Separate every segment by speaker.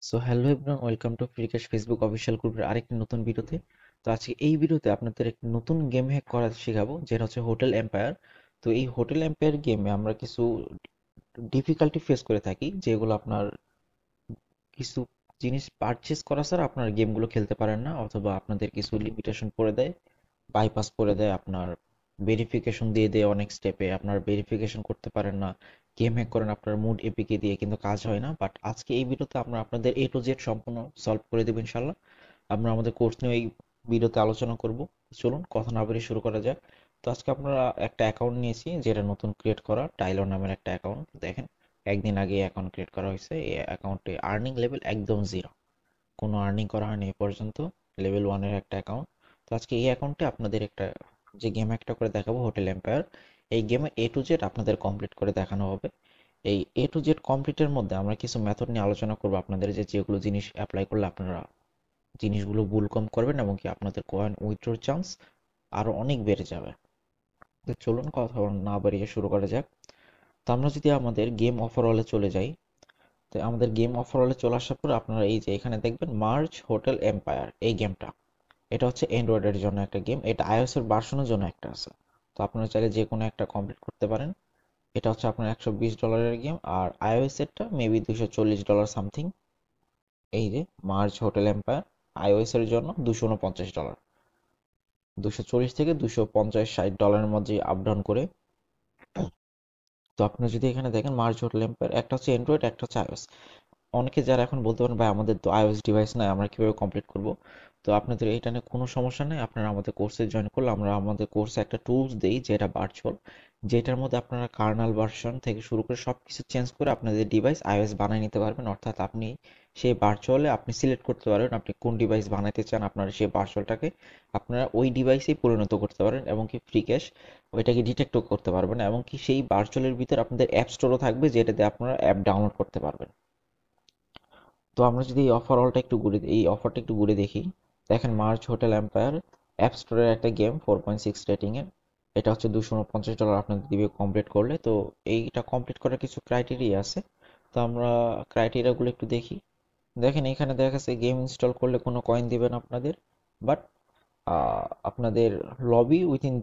Speaker 1: So hello everyone, welcome to Freecash Facebook official গ্রুপের আরেকটি নতুন ভিডিওতে। তো আজকে এই ভিডিওতে আপনাদের একটি নতুন গেম হ্যাক করা শেখাবো, যেটা হচ্ছে হোটেল এম্পায়ার। তো এই হোটেল এম্পায়ার গেমে আমরা কিছু ডিফিকাল্টি ফেস করে থাকি, যেগুলো আপনার কিছু জিনিস পারচেস করা ছাড়া আপনার গেমগুলো খেলতে পারেন না, অথবা আপনাদের কিছু লিমিটেশন করে দেয়, বাইপাস করে দেয়, আপনার ভেরিফিকেশন দিয়ে দেয় অনেক স্টেপে, আপনার ভেরিফিকেশন করতে পারেন না, গেম হ্যাক করেন আপনার মুড এপিকে দিয়ে, কিন্তু কাজ হয় না। বাট আজকে এই ভিডিওতে আমরা আপনাদের এ টু জেড সম্পূর্ণ সলভ করে দেবো ইনশাল্লাহ। আমরা আমাদের কোর্স নিয়ে এই ভিডিওতে আলোচনা করব। চলুন কথা না বেরিয়ে শুরু করা যাক। তো আজকে আপনারা একটা অ্যাকাউন্ট নিয়েছি, যেটা নতুন ক্রিয়েট করা, টাইলর নামের একটা অ্যাকাউন্ট। দেখেন, একদিন আগে অ্যাকাউন্ট ক্রিয়েট করা হয়েছে। এই অ্যাকাউন্টে আর্নিং লেভেল একদম জিরো, কোনো আর্নিং করা হয়নি এ পর্যন্ত। লেভেল ওয়ানের একটা অ্যাকাউন্ট। তো আজকে এই অ্যাকাউন্টে আপনাদের একটা যে গেম একটা করে দেখাবো, হোটেল এম্পায়ার। এই গেমে এ টু জেড আপনাদের কমপ্লিট করে দেখানো হবে। এই এ টু জেড কমপ্লিটের মধ্যে আমরা কিছু মেথড নিয়ে আলোচনা করবো আপনাদের, যে যেগুলো জিনিস অ্যাপ্লাই করলে আপনারা জিনিসগুলো ভুল কম করবেন এবং কি আপনাদের কয়েন উইথড্রোর চান্স আরো অনেক বেড়ে যাবে। তো চলুন কথা না বাড়িয়ে শুরু করা যাক। তো আমরা যদি আমাদের গেম ওভারঅলে চলে যাই, তো আমাদের গেম ওভারঅলে চলে আসার পর আপনারা এই যে এখানে দেখবেন মার্জ হোটেল এম্পায়ার, এই গেমটা, এটা হচ্ছে অ্যান্ড্রয়েডের জন্য একটা গেম, এটা আইওএস এর ভার্সনের জন্য একটা আছে। তো আপনারা চাইলে যে কোনো একটা কমপ্লিট করতে পারেন। এটা হচ্ছে আপনার $120 গেম, আর আইওএস এরটা মেবি $240 সামথিং। এই যে মার্জ হোটেল এম্পায়ার, আইওএস এর জন্য $249, 240 থেকে 250-60 ডলারের মধ্যে আপ ডাউন করে। তো আপনারা যদি এখানে দেখেন মার্জ হোটেল এম্পায়ার, একটা হচ্ছে অ্যান্ড্রয়েড, একটা হচ্ছে আইওএস। অনেকে যারা এখন বলতে পারেন ভাই আমাদের তো আইওএস ডিভাইস নাই, আমরা কিভাবে কমপ্লিট করব। তো আপনাদের এইটা নিয়ে কোনো সমস্যা নেই, আপনারা আমাদের কোর্সে জয়েন করলে আমরা আমাদের কোর্সে একটা টুলস দেই, যেটা ভার্চুয়াল, যেটার মধ্যে আপনারা কার্নাল ভার্সন থেকে শুরু করে সব কিছু চেঞ্জ করে আপনাদের ডিভাইস আইওএস বানিয়ে নিতে পারবেন। অর্থাৎ আপনি সেই ভার্চুয়ালে আপনি সিলেক্ট করতে পারবেন আপনি কোন ডিভাইস বানাইতে চান, আপনার সেই ভার্চুয়ালটাকে আপনারা ওই ডিভাইসেই পরিণত করতে পারেন, এবং কি ফ্রি ক্যাশ ওইটাকে ডিটেক্টও করতে পারবেন, এবং কি সেই ভার্চুয়ালের ভিতর আপনাদের অ্যাপ স্টোরও থাকবে, যেটাতে আপনারা অ্যাপ ডাউনলোড করতে পারবেন। তো আমরা যদি এই অফারটা একটু ঘুরে দেখি, দেখেন মার্চ হোটেল এম্পায়ার অ্যাপ স্টোরের একটা গেম, 4.6 রেটিং এর। এটা হচ্ছে $249 আপনাদের দিবে কমপ্লিট করলে। তো এইটা কমপ্লিট করার কিছু ক্রাইটেরিয়া আছে। তো আমরা ক্রাইটেরিয়াগুলো একটু দেখি। দেখেন এখানে দেখা যাচ্ছে গেম ইনস্টল করলে কোনো কয়েন দিবেন আপনাদের, বাট আপনাদের লবি উইথিন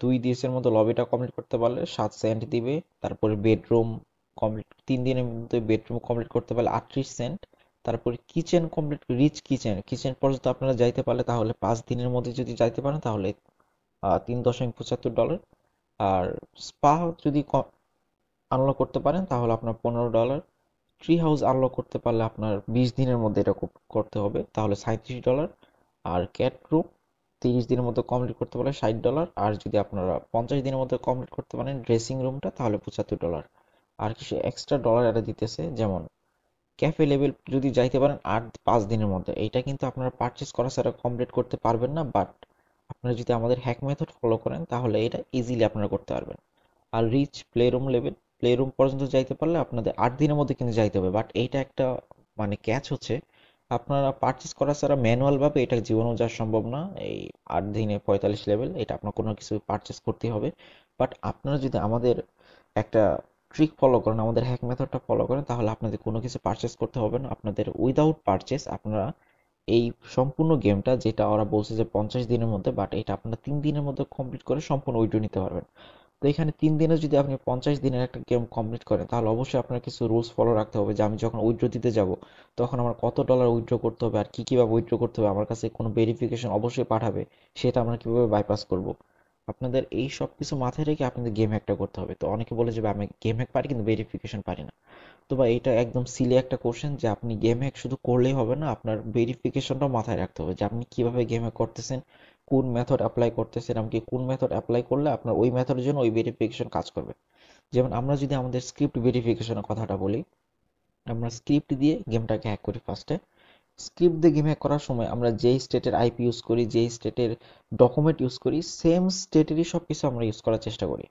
Speaker 1: 2 দিনের মধ্যে লবিটা কমপ্লিট করতে পারলে 7 সেন্ট দিবে। তারপরে বেডরুম কমপ্লিট 3 দিনের মধ্যে বেডরুম কমপ্লিট করতে পারলে 38 সেন্ট। তারপরে kitchen complete, reach kitchen kitchen পর্যন্ত আপনারা যাইতে পারলে, তাহলে 5 দিনের মধ্যে যদি যাইতে পারেন তাহলে 3.75 ডলার। আর স্পা যদি আনলক করতে পারেন তাহলে আপনার $15। ট্রি হাউস আনলক করতে পারলে আপনার 20 দিনের মধ্যে এটা করতে হবে, তাহলে $37। আর ক্যাট রুম 30 দিনের মধ্যে কমপ্লিট করতে পারলে $60। আর যদি আপনারা 50 দিনের মধ্যে কমপ্লিট করতে পারেন ড্রেসিং রুমটা, তাহলে $75। আর কিছু এক্সট্রা ডলার এটা দিতেছে, যেমন ক্যাফে লেভেল যদি যাইতে পারেন 5 দিনের মধ্যে, এইটা কিন্তু আপনারা পারচেস করা ছাড়া কমপ্লিট করতে পারবেন না। বাট আপনারা যদি আমাদের হ্যাক মেথড ফলো করেন তাহলে এটা ইজিলি আপনারা করতে পারবেন। আর reach play room level, play room পর্যন্ত যাইতে পারলে আপনাদের 8 দিনের মধ্যে কিন্তু যাইতে হবে। বাট এইটা একটা মানে ক্যাচ হচ্ছে, আপনারা পারচেস করা ছাড়া ম্যানুয়াল ভাবে এটা জীবনেও যাওয়া সম্ভব না। এই 8 দিনে 45 লেভেল, এটা আপনার কোনো কিছু পারচেস করতে হবে। বাট আপনারা যদি আমাদের একটা ট্রিক ফলো করেন, আমাদের হ্যাক মেথডটা ফলো করেন, তাহলে আপনাদের কোনো কিছু পারচেস করতে হবে না। আপনাদের উইদাউট পারচেস আপনারা এই সম্পূর্ণ গেমটা, যেটা ওরা বলছে যে 50 দিনের মধ্যে, বাট এটা আপনারা 3 দিনের মধ্যে কমপ্লিট করে সম্পূর্ণ উইড্রো নিতে পারবেন। তো এখানে 3 দিনে যদি আপনি 50 দিনের একটা গেম কমপ্লিট করেন, তাহলে অবশ্যই আপনার কিছু রুলস ফলো রাখতে হবে, যে আমি যখন উইথড্র দিতে যাব তখন আমার কত ডলার উইথড্র করতে হবে, আর কি কিভাবে উইথড্র করতে হবে, আমার কাছে কোনো ভেরিফিকেশন অবশ্যই পাঠাবে, সেটা আমরা কিভাবে বাইপাস করব। আপনাদের এই সব কিছু মাথায় রেখে আপনাদের গেম হ্যাকটা করতে হবে। তো অনেকে বলে যে ভাই আমি গেম হ্যাক পারি কিন্তু ভেরিফিকেশন পারি না। তো ভাই এটা একদম সিলি একটা কোশ্চেন, যে আপনি গেম হ্যাক শুধু করলেই হবে না, আপনার ভেরিফিকেশনটাও মাথায় রাখতে হবে, যে আপনি কিভাবে গেম হ্যাক করতেছেন, কোন মেথড অ্যাপ্লাই করতেছেন, এমনকি কোন মেথড অ্যাপ্লাই করলে আপনার ওই মেথডের জন্য ওই ভেরিফিকেশন কাজ করবে। যেমন আমরা যদি আমাদের স্ক্রিপ্ট ভেরিফিকেশনের কথাটা বলি, আমরা স্ক্রিপ্ট দিয়ে গেমটাকে হ্যাক করি ফার্স্টে। স্ক্রিপ্ট দিয়ে গেম হ্যাক করার সময় আমরা যেই স্টেটের আইপি ইউজ করি, যেই স্টেটের ডকুমেন্ট ইউজ করি, সেম স্টেটেরই সব কিছু আমরা ইউজ করার চেষ্টা করি।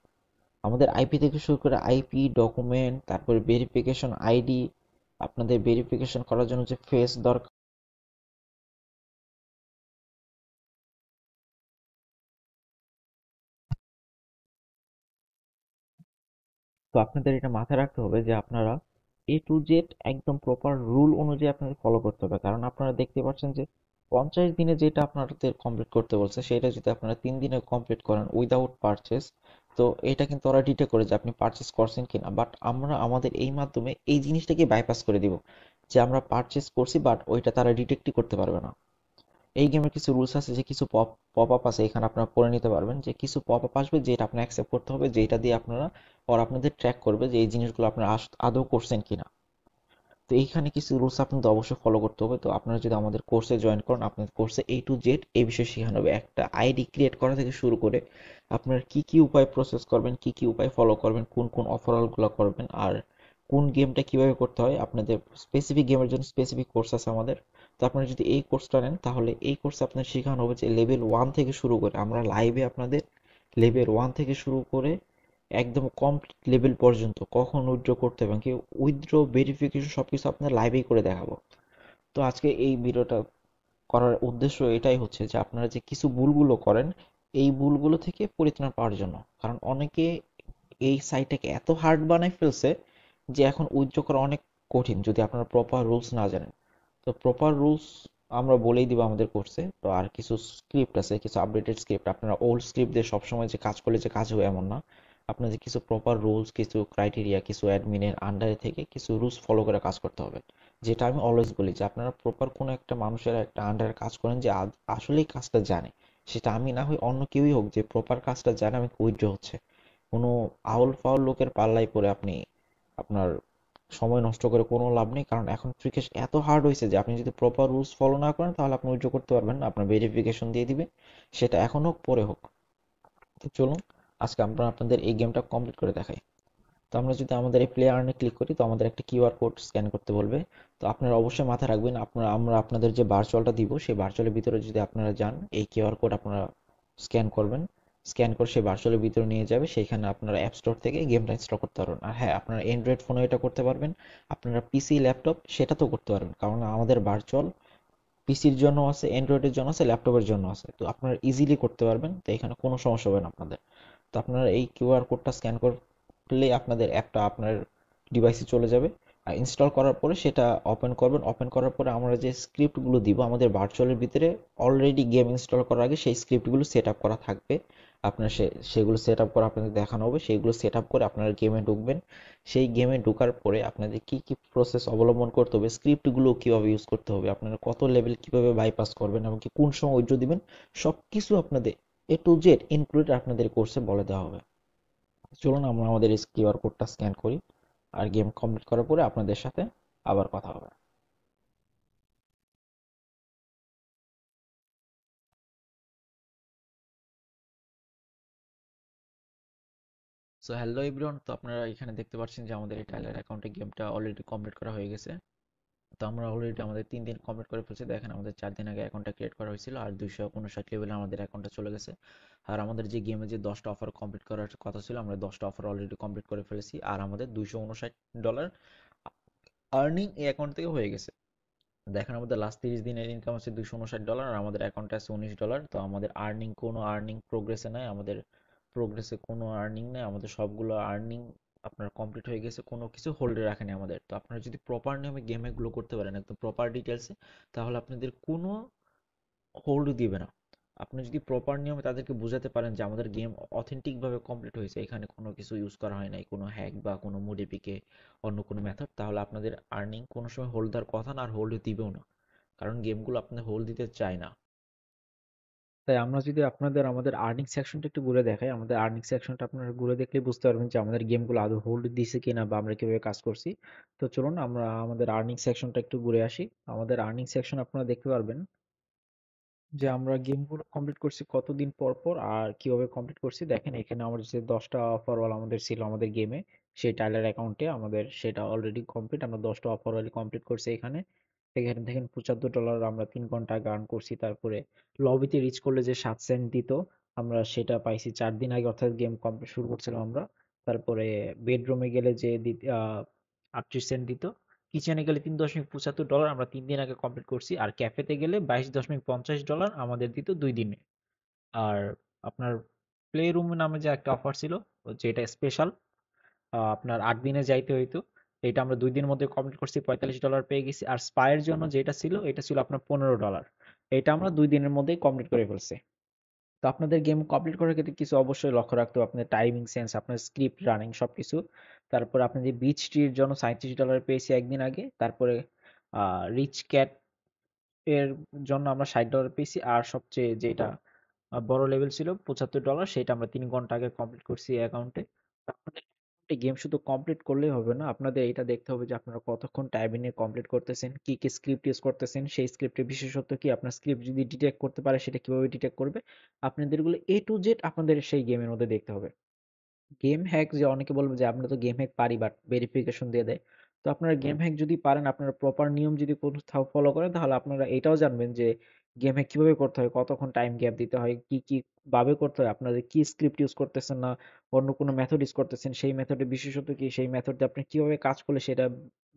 Speaker 1: আমাদের আইপি থেকে শুরু করে আইপি ডকুমেন্ট, তারপরে ভেরিফিকেশন আইডি, আপনাদের ভেরিফিকেশন করার জন্য যে ফেস দরকার। তো আপনাদের এটা মাথায় রাখতে হবে যে আপনারা A to Z একদম প্রপার রুল অনুযায়ী আপনাদের ফলো করতে হবে, কারণ আপনারা দেখতে পাচ্ছেন যে 50 দিনে যেটা আপনাদের কমপ্লিট করতে বলছে সেটা যদি আপনারা 3 দিনে কমপ্লিট করেন উইদাউট পারচেস, তো এটা কিন্তু ওরা ডিটেক্ট করে যে আপনি পারচেস করছেন কিনা। বাট আমরা আমাদের এই মাধ্যমে এই জিনিসটাকে বাইপাস করে দিব যে আমরা পারচেস করছি, বাট ওইটা তারা ডিটেক্টই করতে পারবে না। এই গেমের কিছু রুলস আছে যে কিছু পপ আপ আছে, এখানে আপনারা পড়ে নিতে পারবেন যে কিছু পপ আপ আসবে যেটা আপনার অ্যাকসেপ্ট করতে হবে, যেটা দিয়ে আপনারা ওরা আপনাদের ট্র্যাক করবে যে এই জিনিসগুলো আপনারা আদৌ করছেন কিনা। তো এইখানে কিছু রুলস আপনাদের অবশ্যই ফলো করতে হবে। তো আপনারা যদি আমাদের কোর্সে জয়েন করেন, আপনাদের কোর্সে A to Z এই বিষয়ে শেখানো হবে, একটা আইডি ক্রিয়েট করা থেকে শুরু করে আপনারা কি কি উপায় প্রসেস করবেন, কি কি উপায় ফলো করবেন, কোন কোন অফারগুলো করবেন, আর কোন গেমটা কিভাবে করতে হয়। আপনাদের স্পেসিফিক গেমের জন্য স্পেসিফিক কোর্স আছে আমাদের। তো আপনারা যদি এই কোর্সটা নেন তাহলে এই কোর্সে আপনার শেখানো হবে যে লেভেল 1 থেকে শুরু করে আমরা লাইভে আপনাদের লেভেল 1 থেকে শুরু করে একদম কমপ্লিট লেভেল পর্যন্ত কখন উইথড্র করতে হবে, কি উইথড্র ভেরিফিকেশন সবকিছু আপনার লাইভেই করে দেখাবো। তো আজকে এই ভিডিওটা করার উদ্দেশ্য এটাই হচ্ছে যে আপনারা যে কিছু ভুলগুলো করেন এই ভুলগুলো থেকে পরিত্রাণ পাওয়ার জন্য। কারণ অনেকে এই সাইটটাকে এত হার্ড বানায় ফেলছে যে এখন উইথড্র করা অনেক কঠিন যদি আপনারা প্রপার রুলস না জানেন। তো প্রপার রুলস আমরা বলেই দিব আমাদের কোর্সে। তো আর কিছু স্ক্রিপ্ট আছে, কিছু আপডেটেড স্ক্রিপ্ট, আপনারা ওল্ড স্ক্রিপ্ট দিয়ে সবসময় যে কাজ করলে যে কাজ হবে এমন না। আপনাদের কিছু প্রপার রুলস, কিছু ক্রাইটেরিয়া, কিছু অ্যাডমিনের আন্ডারে থেকে কিছু রুলস ফলো করে কাজ করতে হবে। যেটা আমি অলওয়েজ বলি যে আপনারা প্রপার কোনো একটা মানুষের একটা আন্ডারে কাজ করেন যে আসলেই কাজটা জানে, সেটা আমি না হই অন্য কেউই হোক, যে প্রপার কাজটা জানে আমি উইথড্র হচ্ছে। কোনো আউল ফাউল লোকের পাল্লায় পড়ে আপনি আপনার সময় নষ্ট করে কোনো লাভ নেই। কারণ এখন ক্রিকেট এত হার্ড হয়েছে যে আপনি যদি প্রপার রুলস ফলো না করেন তাহলে আপনি উইথড্র করতে পারবেন না, আপনার ভেরিফিকেশন দিয়ে দিবে, সেটা এখন হোক পরে হোক। তো চলুন আজকে আমরা আপনাদের এই গেমটা কমপ্লিট করে দেখাই। তো আমরা যদি আমাদের এই প্লে আর্নে ক্লিক করি তো আমাদের একটা কিউআর কোড স্ক্যান করতে বলবে। তো আপনারা অবশ্যই মাথায় রাখবেন, আমরা আপনাদের যে ভার্চুয়ালটা দিব সেই ভার্চুয়ালের ভিতরে যদি আপনারা যান এই কিউআর কোড আপনারা স্ক্যান করবেন। স্ক্যান করে সেই ভার্চুয়ালের ভিতরে নিয়ে যাবে, সেইখানে আপনারা অ্যাপ স্টোর থেকে গেমটা ইনস্টল করতে পারবেন। আর হ্যাঁ, আপনারা অ্যান্ড্রয়েড ফোনেও এটা করতে পারবেন, আপনারা পিসি ল্যাপটপ সেটাতেও করতে পারবেন, কারণ আমাদের ভার্চুয়াল পিসির জন্য আছে, অ্যান্ড্রয়েডের জন্য আছে, ল্যাপটপের জন্য আছে। তো আপনারা ইজিলি করতে পারবেন, তো এখানে কোনো সমস্যা হবে না আপনাদের। তো আপনারা এই কিউআর কোডটা স্ক্যান করলেই আপনাদের অ্যাপটা আপনার ডিভাইসে চলে যাবে। আর ইনস্টল করার পরে সেটা ওপেন করবেন। ওপেন করার পরে আমরা যে স্ক্রিপ্টগুলো দিব আমাদের ভার্চুয়ালের ভিতরে অলরেডি গেম ইনস্টল করার আগে সেই স্ক্রিপ্টগুলো সেট আপ করা থাকবে। আপনার সেগুলো সেট আপ করা আপনাদের দেখানো হবে, সেইগুলো সেট আপ করে আপনারা গেমে ঢুকবেন। সেই গেমে ঢোকার পরে আপনাদের কি কি প্রসেস অবলম্বন করতে হবে, স্ক্রিপ্টগুলো কিভাবে ইউজ করতে হবে, আপনারা কত লেভেল কিভাবে বাইপাস করবেন, এবং কি কোন সময় উইথড্র দিবেন, সবকিছু আপনাদের A to Z ইনক্লুড আপনাদের কোর্সে বলে দেওয়া হবে। চলুন আমরা আমাদের এই কিউআর কোডটা স্ক্যান করি, আর গেম কমপ্লিট করার পরে আপনাদের সাথে আবার কথা হবে। সো হ্যালো এভরিওয়ান, তো আপনারা এখানে দেখতে পাচ্ছেন যে আমাদের এই টাইলার অ্যাকাউন্টে গেমটা অলরেডি কমপ্লিট করা হয়ে গেছে। তো আমরা অলরেডি আমাদের 3 দিন কমপ্লিট করে ফেলছি। দেখেন আমাদের 4 দিন আগে অ্যাকাউন্টটা ক্রিয়েট করা হয়েছিল আর 259 লেভেলে আমাদের অ্যাকাউন্টটা চলে গেছে। আর আমাদের যে গেমে যে 10টা অফার কমপ্লিট করার কথা ছিল আমরা 10টা অফার অলরেডি কমপ্লিট করে ফেলেছি, আর আমাদের $259 আর্নিং এই অ্যাকাউন্ট থেকে হয়ে গেছে। দেখেন আমাদের লাস্ট 30 দিনের ইনকাম আছে $259 আর আমাদের অ্যাকাউন্টে আছে $19। তো আমাদের কোনো আর্নিং প্রোগ্রেসে নাই, আমাদের প্রোগ্রেসে কোনো আর্নিং নেই, আমাদের সবগুলো আর্নিং আপনার কমপ্লিট হয়ে গেছে, কোনো কিছু হোল্ডে রাখেনি আমাদের। তো আপনারা যদি প্রপার নিয়মে গেমগুলো করতে পারেন একদম প্রপার ডিটেলসে, তাহলে আপনাদের কোনো হোল্ড দিবে না। আপনি যদি প্রপার নিয়মে তাদেরকে বোঝাতে পারেন যে আমাদের গেম অথেন্টিক ভাবে কমপ্লিট হয়েছে, এখানে কোনো কিছু ইউজ করা হয় নাই, কোনো হ্যাক বা কোনো মডিফিকে অন্য কোনো মেথড, তাহলে আপনাদের আর্নিং কোনো সময় হোল্ড দেওয়ার কথা না, আর হোল্ড দিবেও না। কারণ গেমগুলো আপনাদের হোল্ড দিতে চায় না। তাই আমরা যদি আপনাদের আমাদের আর্নিং সেকশনটা একটু ঘুরে দেখাই, আমাদের আর্নিং সেকশনটা আপনারা ঘুরে দেখলে বুঝতে পারবেন যে আমাদের গেমগুলো আদৌ হোল্ড দিছে কিনা বা আমরা কিভাবে কাজ করছি। তো চলুন আমরা আমাদের আর্নিং সেকশনটা একটু ঘুরে আসি। আমাদের আর্নিং সেকশন আপনারা দেখতে পারবেন যে আমরা গেমগুলো কমপ্লিট করছি কতদিন পর পর আর কিভাবে কমপ্লিট করছি। দেখেন এখানে আমাদের যে 10টা অফার ওয়াল আমাদের ছিল আমাদের গেমে সেই টাইলার অ্যাকাউন্টে আমাদের সেটা অলরেডি কমপ্লিট, আমরা 10টা অফার ওয়াল কমপ্লিট করছি। এখানে এখানে দেখেন $75 আমরা 3 ঘন্টা আর্ন করছি। তারপরে লবিতে রিচ করলে যে 7 সেন্ট দিত আমরা সেটা পাইছি 4 দিন আগে, অর্থাৎ গেম কমপ্লিট শুরু করছিলাম আমরা। তারপরে বেডরুমে গেলে যে 38 সেন্ট দিত। কিচেনে গেলে $3.75 আমরা 3 দিন আগে কমপ্লিট করছি। আর ক্যাফেতে গেলে $22.50 আমাদের দিত 2 দিনে। আর আপনার প্লে রুম নামে যে একটা অফার ছিল যেটা স্পেশাল, আপনার 8 দিনে যাইতে হইতো।
Speaker 2: এটা আমরা 2 দিনের মধ্যে কমপ্লিট করছি, $45 পেয়ে গেছি। আর স্পায়ের জন্য যেটা ছিল এটা ছিল আপনার $15। এটা আমরা 2 দিনের মধ্যেই কমপ্লিট করে ফেলছি। তো আপনাদের গেম কমপ্লিট করার ক্ষেত্রে কিছু অবশ্যই লক্ষ্য রাখতে হবে, আপনার টাইমিং সেন্স, আপনার স্ক্রিপ্ট রানিং সবকিছু। তারপর আপনি যে বিচ ট্রির জন্য $37 পেয়েছি একদিন আগে। তারপরে রিচ ক্যাট এর জন্য আমরা $60 পেয়েছি। আর সবচেয়ে যেটা বড় লেভেল ছিল $75, সেটা আমরা 3 ঘন্টা আগে কমপ্লিট করছি অ্যাকাউন্টে। আপনাদের গেম শুধু কমপ্লিট করলেই হবে না, আপনাদের এটা দেখতে হবে যে আপনারা কতক্ষণ টাইমিং নিয়ে কমপ্লিট করতেছেন, কি কি স্ক্রিপ্ট ইউজ করতেছেন, সেই স্ক্রিপ্টের বিশেষত্ব কি, আপনার স্ক্রিপ্ট যদি ডিটেক্ট করতে পারে সেটা কিভাবে ডিটেক্ট করবে। আপনাদের এগুলো A to Z আপনাদের সেই গেমের মধ্যে দেখতে হবে। গেম হ্যাক, যে অনেকে বলবে যে আমরা তো গেম হ্যাক পারি বাট ভেরিফিকেশন দিয়ে দেয়। তো আপনারা গেম হ্যাক যদি পারেন, আপনারা প্রপার নিয়ম যদি কোথাও ফলো করেন, তাহলে আপনারা এটাও জানবেন যে গেম হ্যাক কিভাবে করতে হয়, কতক্ষণ টাইম গ্যাপ দিতে হয়, কি কি ভাবে করতে হয়, আপনাদের কি স্ক্রিপ্ট ইউজ করতেছেন না অন্য কোনো মেথড ইউজ করতেছেন, সেই মেথডের বিশেষত কি, সেই মেথডে আপনি কিভাবে কাজ করলে সেটা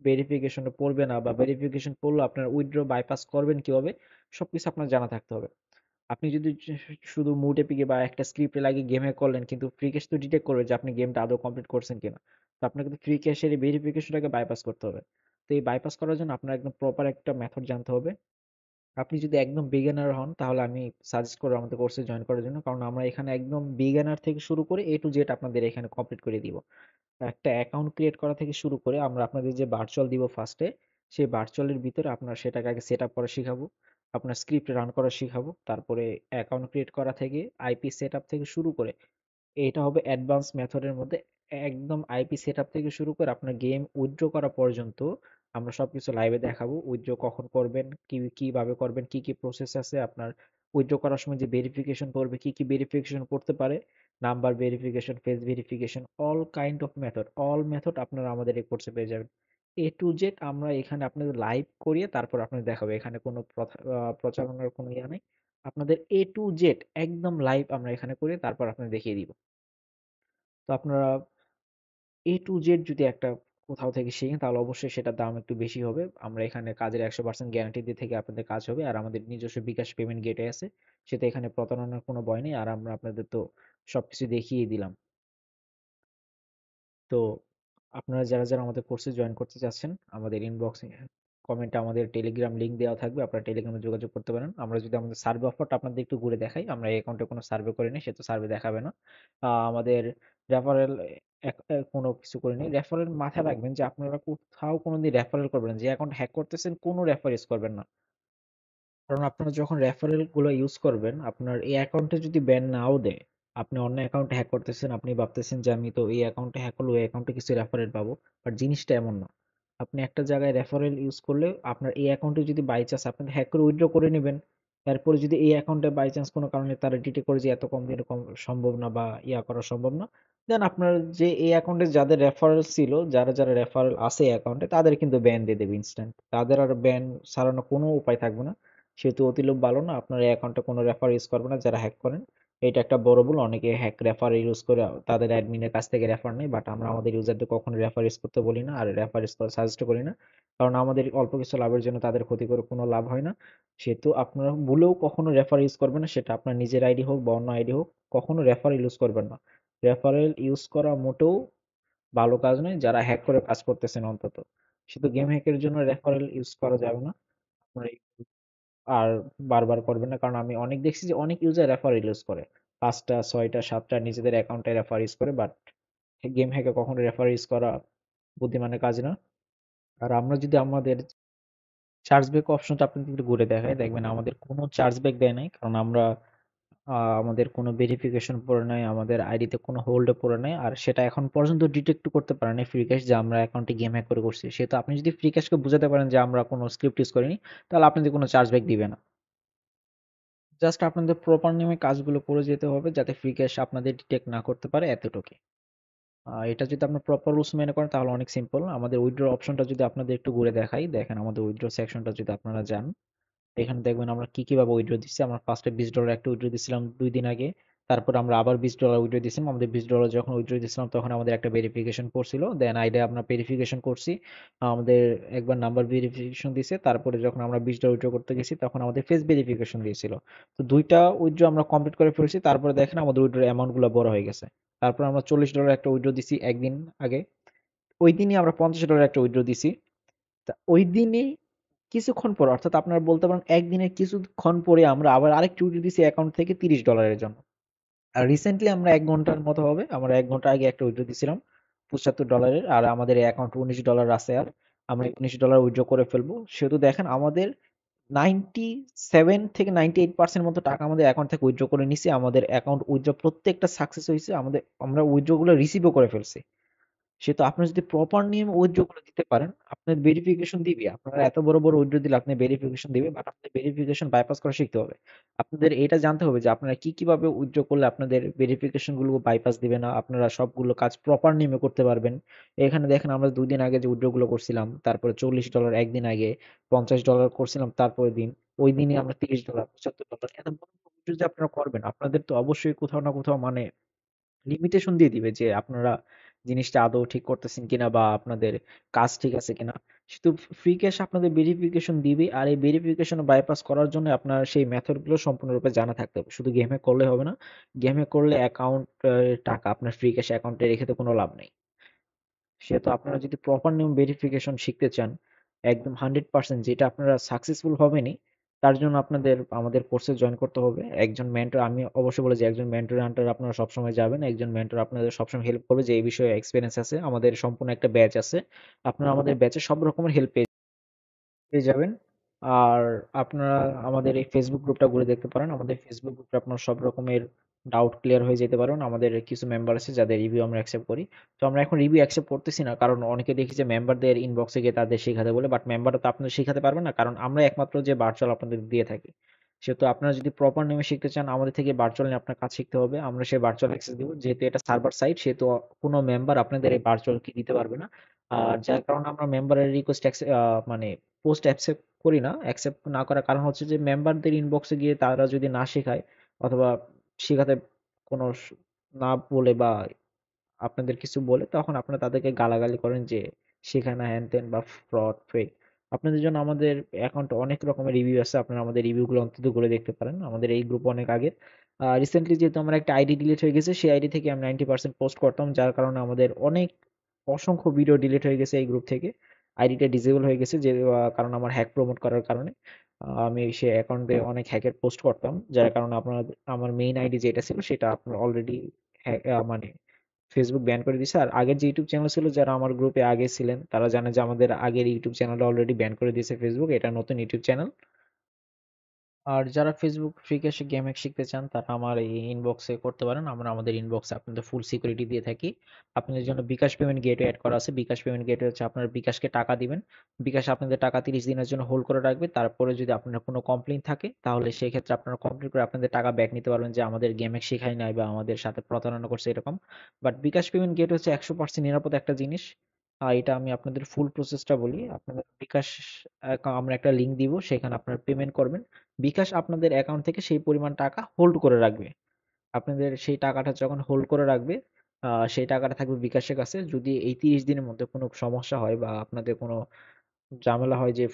Speaker 2: ভেরিফিকেশনে পড়বে না, বা ভেরিফিকেশন পড়লে আপনার উইথড্র বাইপাস করবেন কিভাবে, সবকিছু আপনার জানা থাকতে হবে। আপনি যদি শুধু মুড এপিকে বা একটা স্ক্রিপ্টে লাগিয়ে গেমে করলেন, কিন্তু ফ্রি ক্যাশ তো ডিটেক্ট করবে যে আপনি গেমটা আদৌ কমপ্লিট করছেন কিনা। তো আপনাকে তো ফ্রি ক্যাশের এই ভেরিফিকেশনটাকে বাইপাস করতে হবে। তো এই বাইপাস করার জন্য আপনার একদম প্রপার একটা মেথড জানতে হবে। আপনি যদি একদম বিগিনার হন, তাহলে আমি সাজেস্ট করবো আমাদের কোর্সে জয়েন করার জন্য, কারণ আমরা এখানে একদম বিগিনার থেকে শুরু করে A to Z আপনাদের এখানে কমপ্লিট করে দিব। একটা অ্যাকাউন্ট ক্রিয়েট করা থেকে শুরু করে আমরা আপনাদের যে ভার্চুয়াল দিব ফার্স্টে, সেই ভার্চুয়ালের ভিতরে আপনার সেটাকে আগে সেট আপ করা শিখাবো, আপনার স্ক্রিপ্ট রান করা শিখাবো, তারপরে অ্যাকাউন্ট ক্রিয়েট করা থেকে আইপি সেট আপ থেকে শুরু করে, এটা হবে অ্যাডভান্স মেথডের মধ্যে। একদম আইপি সেটআপ থেকে শুরু করে আপনার গেম উইথড্র করা পর্যন্ত আমরা সবকিছু লাইভে দেখাবো। উইথড্র কখন করবেন, কিভাবে করবেন, কি কি প্রসেস আছে, আপনার উইথড্র করার সময় যে ভেরিফিকেশন করবে, কি কি ভেরিফিকেশন করতে পারে, number verification, face verification, all kind of method, all method আপনারা আমাদের এই কোর্সে পেয়ে যাবেন। A to Z আমরা এখানে আপনাদের লাইভ করিয়ে তারপর আপনাদের দেখাবো। এখানে কোনো প্রচারণার কোনো ইয়া নেই। আপনাদের A to Z একদম লাইভ আমরা এখানে করে তারপর আপনাদের দেখিয়ে দিব। তো আপনারা A to Z যদি একটা কোথাও থেকে শিখেন, তাহলে অবশ্যই সেটার দাম একটু বেশি হবে। আমরা এখানে কাজের 100% গ্যারান্টি দিয়ে থেকে আপনাদের কাজ হবে। আর আমাদের নিজস্ব বিকাশ পেমেন্ট গেটওয়ে আছে, সেটা এখানে প্রতারণার কোনো ভয় নেই। আর আমরা আপনাদের তো সবকিছু দেখিয়ে দিলাম। তো আপনারা যারা যারা আমাদের কোর্সে জয়েন করতে চাচ্ছেন, আমাদের ইনবক্সে কমেন্টে আমাদের টেলিগ্রাম লিংক দেওয়া থাকবে, আপনারা টেলিগ্রামে যোগাযোগ করতে পারেন। আমরা যদি আমাদের সার্ভে অফারটা আপনাদের একটু ঘুরে দেখাই, আমরা এই অ্যাকাউন্টে কোনো সার্ভে করিনি, সে তো সার্ভে দেখাবে না। আমাদের রেফারেল কোনো কিছু করিনি। রেফারেল মাথায় রাখবেন যে আপনারা কোথাও কোনোদিন রেফারেল করবেন না, যে অ্যাকাউন্ট হ্যাক করতেছেন কোনো রেফার ইউজ করবেন না। কারণ আপনারা যখন রেফারেল গুলো ইউজ করবেন, আপনার এই অ্যাকাউন্টে যদি ব্যান নাও দেয়, আপনি অন্য অ্যাকাউন্টে হ্যাক করতেছেন, আপনি ভাবতেছেন যে আমি তো এই অ্যাকাউন্টে হ্যাক করলে ওই অ্যাকাউন্টে কিছু রেফারেল পাবো, বাট জিনিসটা এমন না। আপনি একটা জায়গায় রেফারেল ইউজ করলে আপনার এই অ্যাকাউন্টে যদি বাই চান্স আপনি হ্যাক করে উইথড্র করে নেবেন, তারপরে যদি এই অ্যাকাউন্টে বাই চান্স কোনো কারণে তারা ডিটেক্ট করে যে এত কম দিনে কম সম্ভব না বা ইয়া করা সম্ভব না, দেন আপনার যে এই অ্যাকাউন্টে যাদের রেফারেল ছিল, যারা যারা রেফারেল আছে অ্যাকাউন্টে, তাদের কিন্তু ব্যান দিয়ে দেবে ইনস্ট্যান্ট। তাদের আর ব্যান সারানোর কোনো উপায় থাকবে না। সেহেতু অতিলোভ ভালো না, আপনার এই অ্যাকাউন্টে কোনো রেফার ইউজ করবে না যারা হ্যাক করেন। এটা একটা বড় ভুল, অনেকে হ্যাক রেফার ইউজ করে তাদের অ্যাডমিনের কাছ থেকে রেফার নেই, বাট আমরা আমাদের ইউজারদের কখনো রেফার ইউজ করতে বলি না, আর রেফার ইউজ করা সাজেস্ট করি না। কারণ আমাদের অল্প কিছু লাভের জন্য তাদের ক্ষতি করে কোনো লাভ হয় না। সেহেতু আপনারা ভুলেও কখনো রেফার ইউজ করবেন না, সেটা আপনার নিজের আইডি হোক বা অন্য আইডি হোক, কখনো রেফারেল ইউজ করবেন না। রেফারেল ইউজ করা মোটেও ভালো কাজ নয়, যারা হ্যাক করে কাজ করতেছেন অন্তত। শুধু গেম হ্যাকের জন্য রেফারেল ইউজ করা যাবে না। আপনারা আর বারবার করবেন না, কারণ আমি অনেক দেখছি যে অনেক ইউজার রেফারেল ইউজ করে, 5টা 6টা 7টা নিজেদের অ্যাকাউন্টে রেফার ইউজ করে, বাট গেম হ্যাকে কখনো রেফার ইউজ করা বুদ্ধিমানের কাজ না। আর আমরা যদি আমাদের চার্জ ব্যাক অপশনটা আপনাদের একটু ঘুরে দেখাই, দেখবেন আমাদের কোনো চার্জ ব্যাক দেয় নাই, কারণ আমরা আমাদের কোনো ভেরিফিকেশন পড়ে নাই, আমাদের আইডিতে কোনো হোল্ডে পড়ে নাই, আর সেটা এখন পর্যন্ত ডিটেক্ট করতে পারে না ফ্রি ক্যাশ যে আমরা অ্যাকাউন্টে গেম হ্যাক করে করছি। সেহেতু আপনি যদি ফ্রি ক্যাশকে বুঝাতে পারেন যে আমরা কোনো স্ক্রিপ্ট ইউজ করিনি, তাহলে আপনাদের কোনো চার্জ ব্যাক দিবে না। জাস্ট আপনাদের প্রপার নেমে কাজগুলো করে যেতে হবে যাতে ফ্রি ক্যাশ আপনাদের ডিটেক্ট না করতে পারে, এতটুকুই। এটা যদি আপনি প্রপার রুলস মেনে করেন তাহলে অনেক সিম্পল। আমাদের উইথড্র অপশনটা যদি আপনাদের একটু ঘুরে দেখাই, দেখেন আমাদের উইথড্র সেকশনটা যদি আপনারা যান, এখানে দেখবেন আমরা কি কিভাবে উইথড্র দিচ্ছি। আমরা ফার্স্টে $20 একটা উইথড্র দিছিলাম 2 দিন আগে। তারপর আমরা আবার $20 উইথড্র দিছিলাম। আমাদের $20 যখন উইথড্র দিছিলাম তখন আমাদের একটা ভেরিফিকেশন পড়ছিল, দেন আইডি আমরা ভেরিফিকেশন করছি। আমাদের একবার নাম্বার ভেরিফিকেশন দিছে, তারপরে যখন আমরা $20 উইথড্র করতে গেছি তখন আমাদের ফেস ভেরিফিকেশন দিয়েছিল। তো দুইটা উইথড্র আমরা কমপ্লিট করে ফেলছি, তারপরে দেখেন আমাদের উইথড্র অ্যামাউন্ট গুলো বড় হয়ে গেছে। তারপর আমরা $40 একটা উইথড্র দিছি একদিন আগে। ওই দিনই আমরা $50 একটা উইথড্র দিছি। তা ওই দিনই কিছুক্ষণ পর, অর্থাৎ আপনারা বলতে পারেন একদিনের কিছুক্ষণ পরে আমরা আবার আরেকটা উইথড্র দিছি অ্যাকাউন্ট থেকে $30 জন্য। আর রিসেন্টলি আমরা 1 ঘন্টার মতো হবে, আমরা 1 ঘন্টা আগে একটা উইথড্র দিছিলাম $75, আর আমাদের এই অ্যাকাউন্টে $19 আছে, আর আমরা $19 উইথড্র করে ফেলবো। সেহেতু দেখেন আমাদের 97 থেকে 98% মতো টাকা আমাদের অ্যাকাউন্ট থেকে উইথড্র করে নিছি। আমাদের অ্যাকাউন্ট উইথড্র প্রত্যেকটা সাকসেস হয়েছে, আমরা উইথড্র গুলো রিসিভও করে ফেলছি। সেহেতু আপনারা যদি প্রপার নিয়মে উইথড্র গুলো দিতে পারেন, আপনার ভেরিফিকেশন দিবে। আপনারা এত বড় বড় উইথড্র দিলে আপনি ভেরিফিকেশন দিবে, বাট আপনাদের ভেরিফিকেশন বাইপাস করা শিখতে হবে। আপনাদের এটা জানতে হবে যে আপনারা কি কিভাবে উইথড্র করলে আপনাদের ভেরিফিকেশন গুলো বাইপাস দিবে না, আপনারা সবগুলো কাজ প্রপার নিয়মে করতে পারবেন। এখানে দেখেন আমরা 2 দিন আগে যে উইথড্র গুলো করছিলাম, তারপরে $40 একদিন আগে, $50 করছিলাম তারপরের দিন, ওই দিনই আমরা $30, $75, এত বড় উইথড্র যে আপনারা করবেন, আপনাদের তো অবশ্যই কোথাও না কোথাও মানে লিমিটেশন দিয়ে দিবে যে আপনারা জিনিসটা আদৌ ঠিক করতেছেন কিনা বা আপনাদের কাজ ঠিক আছে কিনা। শুধু ফ্রি ক্যাশ আপনাদের ভেরিফিকেশন দিবে, আর এই ভেরিফিকেশন বাইপাস করার জন্য আপনার সেই মেথড গুলো সম্পূর্ণরূপে জানা থাকতে হবে। শুধু গেমে করলে হবে না, গেমে করলে অ্যাকাউন্ট টাকা আপনার ফ্রি ক্যাশ অ্যাকাউন্টে রেখে তো কোনো লাভ নেই। সেহেতু আপনারা যদি প্রপার নিয়ম ভেরিফিকেশন শিখতে চান একদম 100%, যেটা আপনারা সাকসেসফুল হবেনই, তার জন্য আপনাদের আমাদের কোর্সে জয়েন করতে হবে। একজন মেন্টর, আমি অবশ্যই বলে যে একজন মেন্টরের আন্ডারে আপনারা সবসময় যাবেন। একজন মেন্টর আপনাদের সবসময় হেল্প করবে, যে এই বিষয়ে এক্সপিরিয়েন্স আছে। আমাদের সম্পূর্ণ একটা ব্যাচ আছে, আপনারা আমাদের ব্যাচে সব রকমের হেল্প পেয়ে যাবেন। আর আপনারা আমাদের এই ফেসবুক গ্রুপটা ঘুরে দেখতে পারেন। আমাদের ফেসবুক গ্রুপে আপনার সব রকমের ডাউট ক্লিয়ার হয়ে যেতে পারেন। আমাদের কিছু মেম্বার আছে যাদের রিভিউ আমরা অ্যাকসেপ্ট করি। তো আমরা এখন রিভিউ অ্যাকসেপ্ট করতেছি না, কারণ অনেকে দেখি যে মেম্বারদের ইনবক্সে গিয়ে তাদের শেখাতে বলে, বাট মেম্বাররা তো আপনাদের শেখাতে পারবে না, কারণ আমরা একমাত্র যে ভার্চুয়াল আপনাদের দিয়ে থাকি। সেহেতু আপনারা যদি প্রপার নেমে শিখতে চান, আমাদের থেকে ভার্চুয়াল নিয়ে আপনার কাজ শিখতে হবে। আমরা সেই ভার্চুয়াল অ্যাক্সেস দিব, যেহেতু এটা সার্ভার সাইট, সেহেতু কোনো মেম্বার আপনাদের এই ভার্চুয়াল কি দিতে পারবে না। আর যার কারণে আমরা মেম্বারের রিকোয়েস্ট মানে পোস্ট অ্যাকসেপ্ট করি না। অ্যাকসেপ্ট না করার কারণ হচ্ছে যে মেম্বারদের ইনবক্সে গিয়ে তারা যদি না শেখায়, অথবা শেখাতে কোনো না বলে বা আপনাদের কিছু বলে, তখন আপনারা তাদেরকে গালাগালি করেন যে শেখায় না, হ্যান ত্যান বা ফ্রড ফেক। আপনাদের জন্য আমাদের অ্যাকাউন্টে অনেক রকমের রিভিউ আছে, আপনারা আমাদের রিভিউগুলো অন্তত করে দেখতে পারেন। আমাদের এই গ্রুপ অনেক আগের। রিসেন্টলি যেহেতু আমার একটা আইডি ডিলিট হয়ে গেছে, সেই আইডি থেকে আমি 90% পোস্ট করতাম, যার কারণে আমাদের অনেক অসংখ্য ভিডিও ডিলিট হয়ে গেছে এই গ্রুপ থেকে। আইডিটা ডিসেবল হয়ে গেছে, যে কারণ আমার হ্যাক প্রমোট করার কারণে আমি সেই অ্যাকাউন্টে অনেক হ্যাকের পোস্ট করতাম, যার কারণে আপনার আমার মেইন আইডি যেটা ছিল সেটা আপনার অলরেডি মানে ফেসবুক ব্যান করে দিছে। আর আগের যে ইউটিউব চ্যানেল ছিল, যারা আমার গ্রুপে আগে ছিলেন তারা জানে যে আমাদের আগের ইউটিউব চ্যানেলটা অলরেডি ব্যান করে দিয়েছে ফেসবুক। এটা নতুন ইউটিউব চ্যানেল। আর যারা ফেসবুক ফ্রি ক্যাশে গেম হ্যাক শিখতে চান, তারা আমার এই ইনবক্সে করতে পারেন। আমরা আমাদের ইনবক্সে আপনাদের ফুল সিকিউরিটি দিয়ে থাকি। আপনাদের জন্য বিকাশ পেমেন্ট গেটওয়ে অ্যাড করা আছে। বিকাশ পেমেন্ট গেটওয়ে হচ্ছে আপনার বিকাশকে টাকা দিবেন, বিকাশ আপনাদের টাকা 30 দিনের জন্য হোল্ড করে রাখবে। তারপরে যদি আপনার কোনো কমপ্লেইন থাকে, তাহলে সেই ক্ষেত্রে আপনারা কমপ্লেন করে আপনাদের টাকা ব্যাক নিতে পারবেন, যে আমাদের গেম হ্যাক শেখাই নাই বা আমাদের সাথে প্রতারণা করছে এরকম। বাট বিকাশ পেমেন্ট গেট হচ্ছে 100% নিরাপদ একটা জিনিস। এটা আমি আপনাদের ফুল প্রসেসটা বলি। আপনাদের বিকাশ আমরা একটা লিঙ্ক দিব, সেখানে আপনারা পেমেন্ট করবেন। বিকাশ আপনাদের অ্যাকাউন্ট থেকে সেই পরিমাণ টাকা হোল্ড করে রাখবে। আপনাদের সেই টাকাটা যখন হোল্ড করে রাখবে, সেই টাকাটা থাকবে বিকাশের কাছে। যদি এই 30 দিনের মধ্যে কোনো সমস্যা হয় বা আপনাদের কোনো ঝামেলা হয়, যে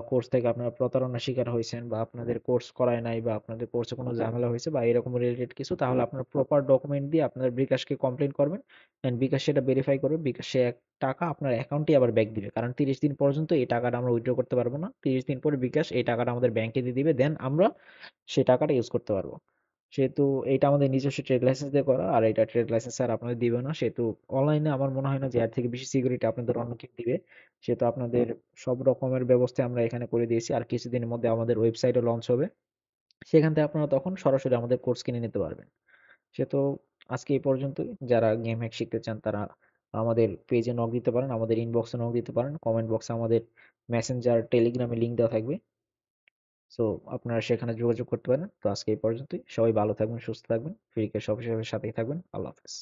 Speaker 2: কোর্স থেকে আপনারা প্রতারণার শিকার হয়েছেন, বা আপনাদের কোর্স করায় নাই, বা আপনাদের কোর্সে কোনো ঝামেলা হয়েছে বা এরকম রিলেটেড কিছু, তাহলে আপনারা প্রপার ডকুমেন্ট দিয়ে আপনাদের বিকাশকে কমপ্লেন করবেন। এন্ড বিকাশ সেটা ভেরিফাই করবে, বিকাশ সে টাকা আপনার অ্যাকাউন্টে আবার ব্যাক দিবে, কারণ 30 দিন পর্যন্ত এই টাকাটা আমরা উইথড্র করতে পারবো না। 30 দিন পরে বিকাশ এই টাকাটা আমাদের ব্যাংকে দিয়ে দিবে, দেন আমরা সেই টাকাটা ইউজ করতে পারবো। সেহেতু এইটা আমাদের নিজস্ব ট্রেড লাইসেন্স দিয়ে করা, আর এটা ট্রেড লাইসেন্স আর আপনাদের দিবে না। সেহেতু অনলাইনে আমার মনে হয় না যে এর থেকে বেশি সিকিউরিটি আপনাদের অন্য কেউ দিবে। সেহেতু আপনাদের সব রকমের ব্যবস্থা আমরা এখানে করে দিয়েছি। আর কিছুদিনের মধ্যে আমাদের ওয়েবসাইটও লঞ্চ হবে, সেখান থেকে আপনারা তখন সরাসরি আমাদের কোর্স কিনে নিতে পারবেন। সেহেতু আজকে এই পর্যন্তই। যারা গেম হ্যাক শিখতে চান, তারা আমাদের পেজে নক দিতে পারেন, আমাদের ইনবক্সে নক দিতে পারেন, কমেন্ট বক্সে আমাদের মেসেঞ্জার টেলিগ্রামে লিঙ্ক দেওয়া থাকবে। সো আপনারা সেখানে যোগাযোগ করতে পারেন। তো আজকে এই পর্যন্তই। সবাই ভালো থাকবেন, সুস্থ থাকবেন, ফ্রি ক্যাশ অফিসের সাথেই থাকবেন। আল্লাহ হাফেজ।